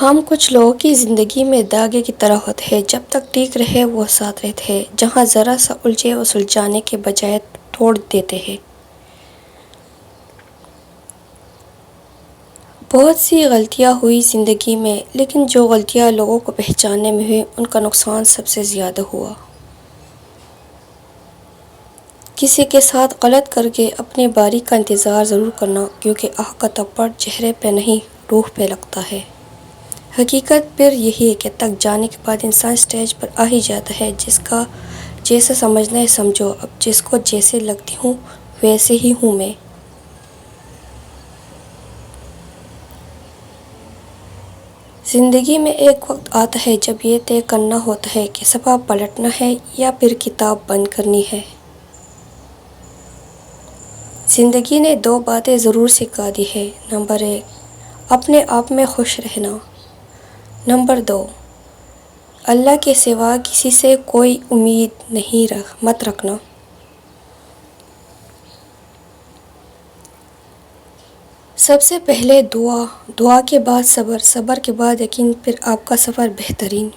ہم کچھ لوگوں کی زندگی میں دھاگے کی طرح ہوتے ہیں، جب تک ٹیک رہے وہ ساتھ رہتے ہیں، جہاں ذرا سا الجھے اور سلجھانے کے بجائے توڑ دیتے ہیں۔ بہت سی غلطیاں ہوئی زندگی میں، لیکن جو غلطیاں لوگوں کو پہچاننے میں ہوئی ان کا نقصان سب سے زیادہ ہوا۔ کسی کے ساتھ غلط کر کے اپنی باری کا انتظار ضرور کرنا، کیونکہ آہ کا تپڑ چہرے پہ نہیں روح پہ لگتا ہے۔ حقیقت پھر یہی ہے کہ تک جانے کے بعد انسان سٹیج پر آ ہی جاتا ہے، جس کا جیسا سمجھنا ہے سمجھو، اب جس کو جیسے لگتی ہوں ویسے ہی ہوں میں۔ زندگی میں ایک وقت آتا ہے جب یہ طے کرنا ہوتا ہے کہ صفحہ پلٹنا ہے یا پھر کتاب بند کرنی ہے۔ زندگی نے دو باتیں ضرور سکھا دی ہے۔ نمبر 1، اپنے آپ میں خوش رہنا۔ نمبر 2، اللہ کے سوا کسی سے کوئی امید مت رکھنا۔ سب سے پہلے دعا کے بعد صبر، صبر کے بعد یقین، پھر آپ کا سفر بہترین۔